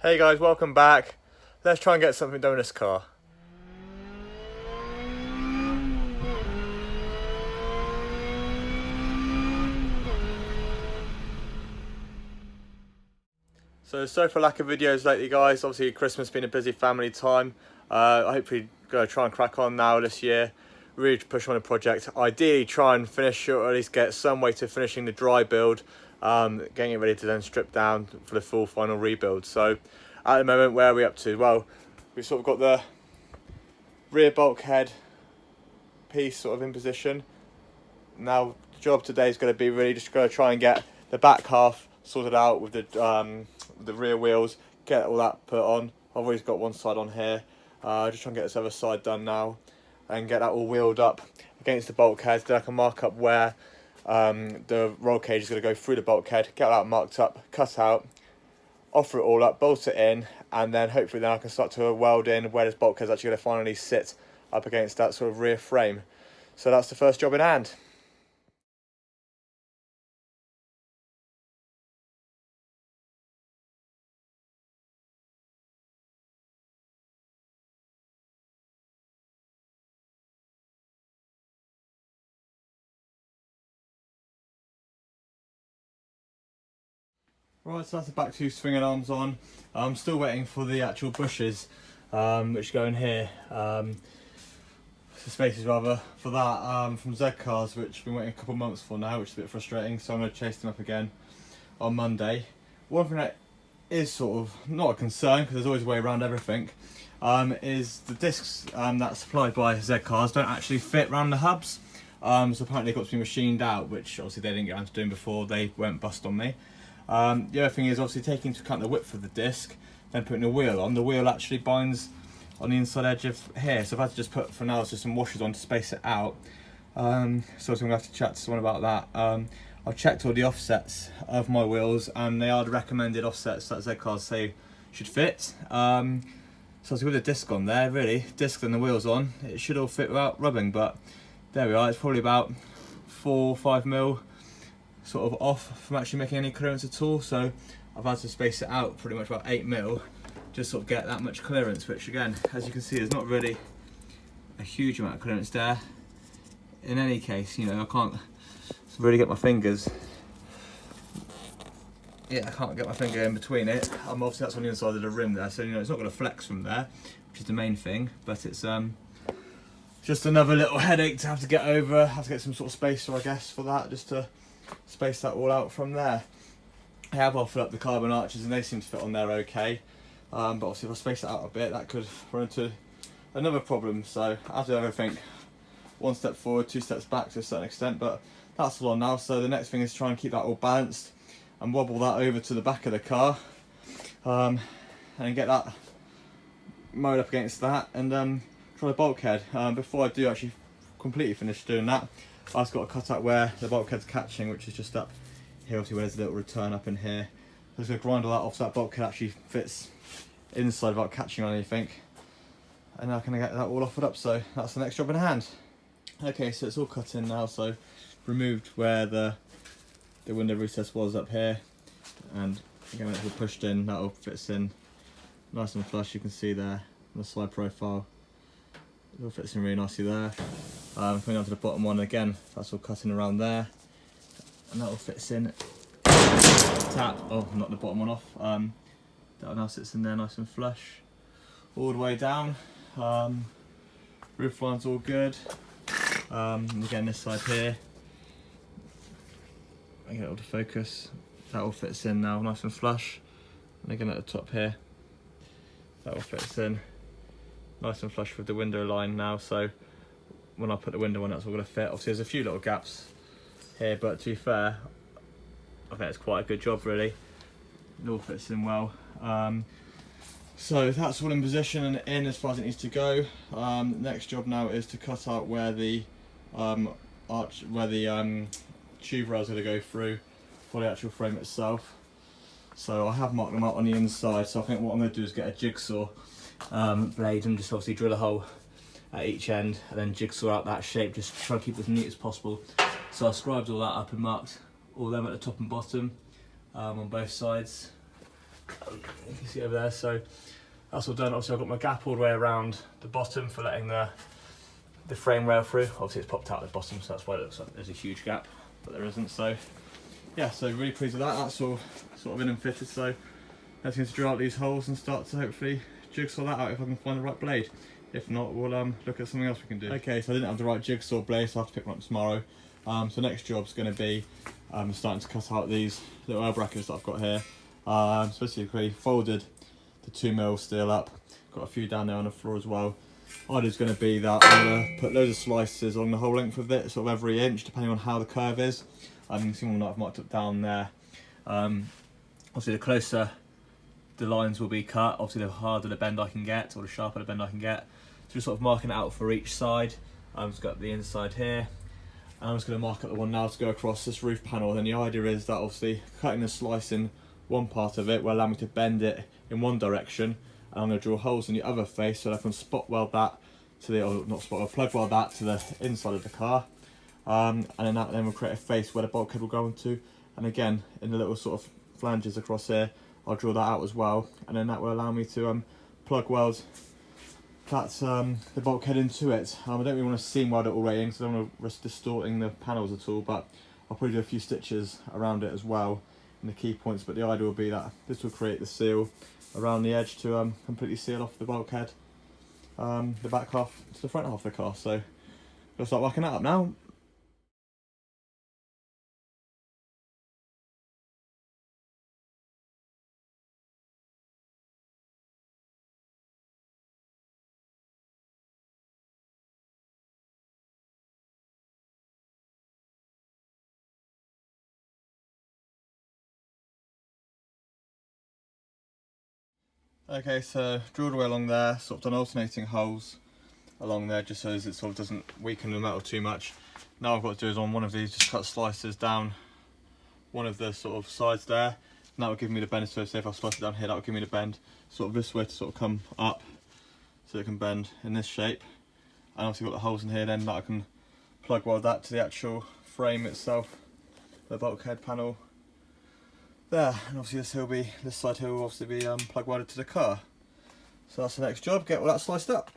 Hey guys, welcome back. Let's try and get something done in this car. So for lack of videos lately guys, obviously Christmas been a busy family time. I hopefully going to try and crack on now this year. Really push on a project. Ideally try and finish or at least get some way to finishing the dry build. Getting it ready to then strip down for the full final rebuild. So at the moment, where are we up to? Well, we've sort of got the rear bulkhead piece sort of in position. Now the job today is going to be really just going to try and get the back half sorted out with the rear wheels, get all that put on. I've always got one side on here, just trying to get this other side done now and get that all wheeled up against the bulkhead. Then I can mark up where the roll cage is going to go through the bulkhead, get that marked up, cut out, offer it all up, bolt it in, and then hopefully then I can start to weld in where this bulkhead is actually going to finally sit up against that sort of rear frame. So that's the first job in hand. Right, so that's the back two swinging arms on. I'm still waiting for the actual bushes, which go in here. The spaces rather for that from Z Cars, which I've been waiting a couple of months for now, which is a bit frustrating. So I'm going to chase them up again on Monday. One thing that is sort of not a concern, because there's always a way around everything, is the discs that's supplied by Z Cars don't actually fit around the hubs. So apparently they've got to be machined out, which obviously they didn't get around to doing before they went bust on me. The other thing is obviously taking into account the width of the disc, then putting a wheel on. The wheel actually binds on the inside edge of here, so I've had to just put for now just some washers on to space it out. So I'm going to have to chat to someone about that. I've checked all the offsets of my wheels and they are the recommended offsets that Z Cars say should fit. So with the disc on there, really, disc and the wheels on, it should all fit without rubbing, but there we are. It's probably about 4 or 5 mil sort of off from actually making any clearance at all, so I've had to space it out pretty much about 8 mil, just sort of get that much clearance, which again, as you can see, there's not really a huge amount of clearance there. In any case, you know, I can't really get my fingers, I can't get my finger in between it. Obviously that's on the inside of the rim there, so you know it's not going to flex from there, which is the main thing, but it's just another little headache to have to get over. Have to get some sort of spacer, I guess, for that, just to space that all out from there. I have offered up the carbon arches and they seem to fit on there okay, but obviously if I space it out a bit that could run into another problem, so I have to do everything 1 step forward, 2 steps back to a certain extent, but that's all on now. So the next thing is try and keep that all balanced and wobble that over to the back of the car, and get that mowed up against that, and try the bulkhead. Before I do actually completely finish doing that, I've got to cut out where the bulkhead's catching, which is just up here, obviously where there's a little return up in here. So I'm just going to grind all that off so that bulkhead actually fits inside without catching on anything. And now I can get that all offered up, so that's the next job in hand. Okay, so it's all cut in now, so removed where the window recess was up here, and again it's all pushed in, that all fits in nice and flush. You can see there on the side profile, it all fits in really nicely there. Coming down to the bottom one again, that's all cutting around there, and that all fits in. Tap, oh, knocked the bottom one off. That now sits in there nice and flush, all the way down. Roof line's all good. And again, this side here, I get it all to focus. That all fits in now, nice and flush. And again at the top here, that all fits in nice and flush with the window line now. So when I put the window on, that's all going to fit. Obviously there's a few little gaps here, but to be fair, I think it's quite a good job really. It all fits in well. So that's all in position and in as far as it needs to go. Next job now is to cut out where the tube rails are going to go through for the actual frame itself. So I have marked them out on the inside, so I think what I'm going to do is get a jigsaw blade and just obviously drill a hole at each end and then jigsaw out that shape, just try to keep it as neat as possible. So I scribed all that up and marked all them at the top and bottom on both sides. You can see over there, so that's all done. Obviously I've got my gap all the way around the bottom for letting the frame rail through. Obviously it's popped out at the bottom, so that's why it looks like there's a huge gap, but there isn't. So yeah, so really pleased with that. That's all sort of in and fitted, so let's going to drill out these holes and start to hopefully jigsaw that out if I can find the right blade. If not, we'll look at something else we can do. Okay, so I didn't have the right jigsaw blade, so I have to pick one up tomorrow. So next job's going to be starting to cut out these little L brackets that I've got here. So basically folded the 2mm steel up, got a few down there on the floor as well. Idea's going to be that I'm going to put loads of slices along the whole length of it, sort of every inch, depending on how the curve is. You can see one that I've marked up down there. Obviously the closer the lines will be cut, obviously the harder the bend I can get, or the sharper the bend I can get. So just sort of marking it out for each side. I've just got the inside here, and I'm just going to mark up the one now to go across this roof panel. And the idea is that obviously cutting a slice in one part of it will allow me to bend it in one direction, and I'm going to drill holes in the other face so that I can spot weld that to the, or not spot weld, plug weld that to the inside of the car. And then that will create a face where the bulkhead will go into, and again in the little sort of flanges across here I'll drill that out as well, and then that will allow me to plug weld the bulkhead into it. I don't really want to seam weld it already in because I don't want to risk distorting the panels at all, but I'll probably do a few stitches around it as well in the key points. But the idea will be that this will create the seal around the edge to completely seal off the bulkhead, the back half to the front half of the car. So I'll start working that up now. Okay, so drilled away along there, sort of done alternating holes along there just so as it sort of doesn't weaken the metal too much. Now what I've got to do is on one of these just cut slices down one of the sort of sides there, and that will give me the bend. So say if I slice it down here, that will give me the bend sort of this way to sort of come up so it can bend in this shape. And obviously got the holes in here then that I can plug weld that to the actual frame itself, the bulkhead panel there. And obviously this side here will obviously be plug welded to the car. So that's the next job, get all that sliced up.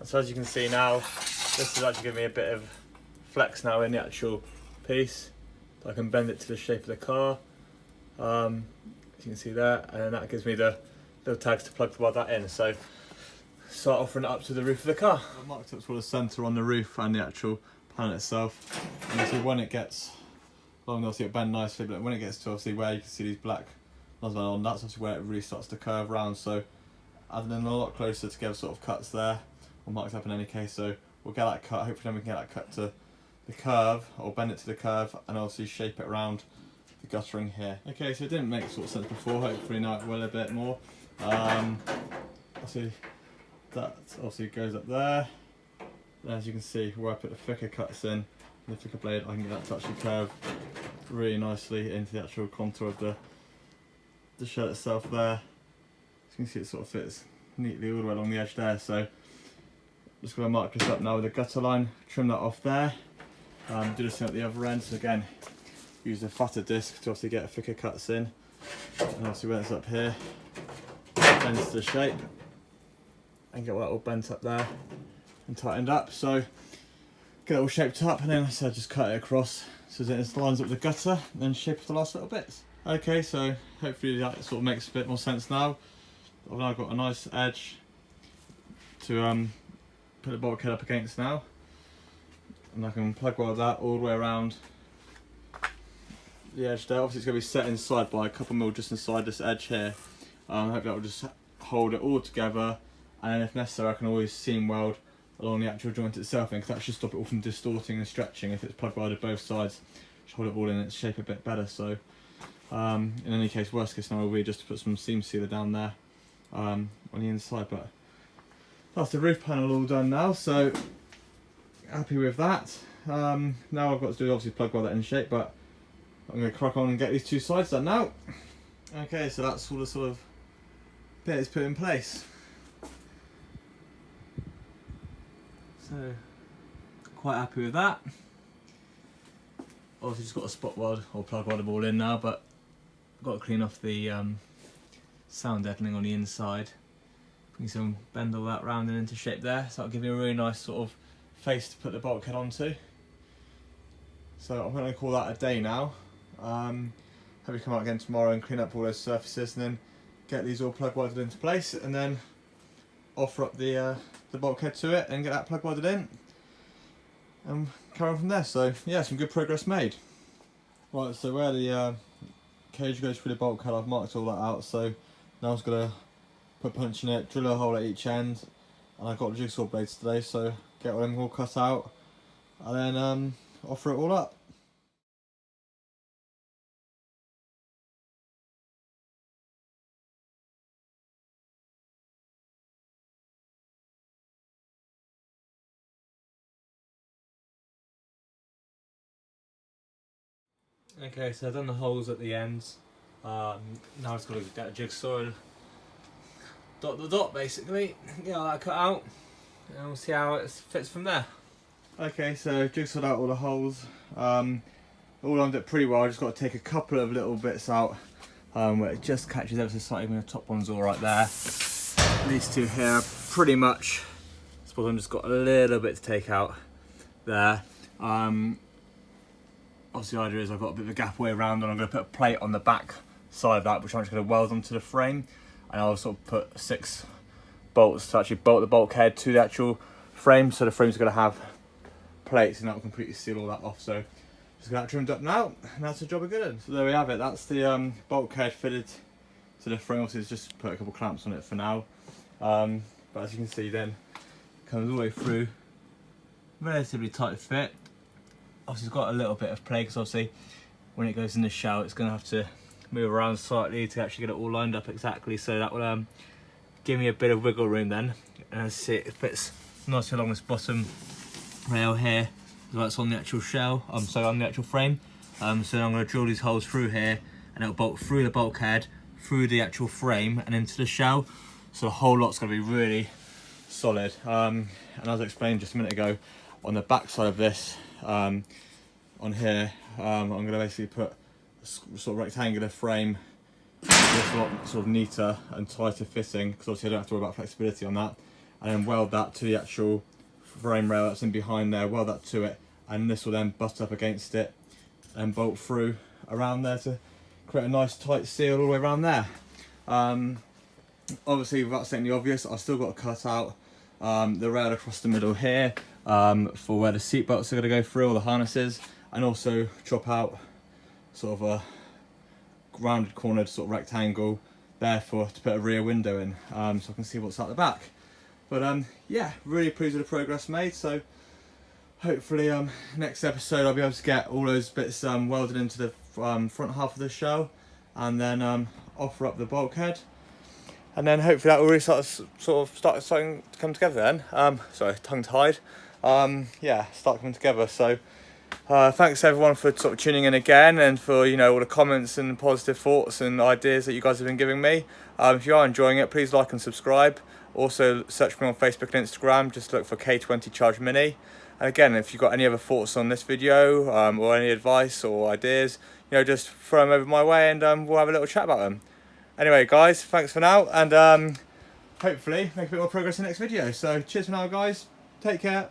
So as you can see now, this is actually giving me a bit of flex now in the actual piece. I can bend it to the shape of the car, as you can see there, and then that gives me the little tags to plug that in. So start offering it up to the roof of the car. I marked up sort of centre on the roof and the actual panel itself. And you see when it gets long, obviously it'll bend nicely, but when it gets to obviously where you can see these black lines on, that's obviously where it really starts to curve round. So adding in a lot closer to get sort of cuts there, or marked up in any case. So we'll get that cut, hopefully then we can get that cut to the curve, or bend it to the curve, and obviously shape it around the guttering here. Okay, so it didn't make sort of sense before, hopefully now it will a bit more. Obviously that obviously goes up there, and as you can see where I put the thicker cuts in, the thicker blade, I can get that to actually curve really nicely into the actual contour of the shell itself there. As you can see, it sort of fits neatly all the way along the edge there. So I'm just going to mark this up now with a gutter line, trim that off there, do the same at the other end. So again, use the fatter disc to obviously get thicker cuts in, and obviously when it's up here, bends to the shape, and get all that all bent up there and tightened up. So get it all shaped up, and then I just cut it across so that it lines up with the gutter, and then shape the last little bits. Okay, so hopefully that sort of makes a bit more sense now. I've now got a nice edge to put the bulkhead up against now, and I can plug weld that all the way around the edge there. Obviously it's going to be set inside by a couple mil just inside this edge here. I hope that will just hold it all together, and then if necessary I can always seam weld along the actual joint itself, because that should stop it all from distorting and stretching if it's plug welded both sides. Should hold it all in its shape a bit better. So in any case, worst case scenario will be just to put some seam sealer down there on the inside. But that's the roof panel all done now, so happy with that. Now I've got to do obviously plug weld that in shape, but I'm going to crack on and get these two sides done now. Okay, so that's all the sort of bits put in place. So quite happy with that. Obviously just got a spot weld or plug weld them all in now, but I've got to clean off the sound deadening on the inside. You can bend all that round and into shape there, so that'll give you a really nice sort of face to put the bulkhead onto. So I'm going to call that a day now. Hope you come out again tomorrow and clean up all those surfaces, and then get these all plug welded into place, and then offer up the bulkhead to it and get that plug welded in, and carry on from there. So yeah, some good progress made. Right, so where the cage goes through the bulkhead, I've marked all that out. So now I'm just going to put punch in it, drill a hole at each end, and I've got jigsaw blades today, so get all them all cut out, and then offer it all up. Okay, so I've done the holes at the ends. Now I've just got to get a jigsaw and dot the dot basically, get all that cut out, and we'll see how it fits from there. Okay, so jigsawed out all the holes. All lined up pretty well. I just got to take a couple of little bits out where it just catches ever so slightly when the top one's all right there. These two here are pretty much, I suppose I've just got a little bit to take out there. Obviously the idea is I've got a bit of a gap way around, and I'm going to put a plate on the back side of that, which I'm just going to weld onto the frame, and I'll sort of put 6 bolts to actually bolt the bulkhead to the actual frame, so the frame's going to have plates, and that will completely seal all that off. So just got that trimmed up now, and that's the job of good. So there we have it, that's the bulkhead fitted to the frame. Obviously it's just put a couple clamps on it for now, but as you can see then, it comes all the way through, relatively tight fit. Obviously it's got a little bit of play, because obviously when it goes in the shell it's going to have to move around slightly to actually get it all lined up exactly, so that will give me a bit of wiggle room then. And as you see, it fits nicely along this bottom rail here, that's on the actual shell, on the actual frame. So I'm going to drill these holes through here, and it'll bolt through the bulkhead, through the actual frame and into the shell, so the whole lot's going to be really solid. And as I explained just a minute ago, on the back side of this, on here, I'm going to basically put a sort of rectangular frame that's a lot sort of neater and tighter fitting, because obviously I don't have to worry about flexibility on that, and then weld that to the actual frame rail that's in behind there, weld that to it, and this will then butt up against it and bolt through around there to create a nice tight seal all the way around there. Obviously without saying the obvious, I've still got to cut out the rail across the middle here for where the seat belts are going to go through, all the harnesses, and also chop out sort of a rounded cornered sort of rectangle there to put a rear window in, so I can see what's at the back. But yeah, really pleased with the progress made. So hopefully next episode I'll be able to get all those bits welded into the front half of the shell, and then offer up the bulkhead, and then hopefully that will really starting to come together then. Sorry, tongue tied. Yeah, start coming together. So thanks everyone for sort of tuning in again, and for all the comments and positive thoughts and ideas that you guys have been giving me. If you are enjoying it, please like and subscribe. Also search me on Facebook and Instagram, just look for K20 Charge Mini. And again, if you've got any other thoughts on this video or any advice or ideas, just throw them over my way, and we'll have a little chat about them. Anyway guys, thanks for now, and hopefully make a bit more progress in the next video. So cheers for now guys, take care.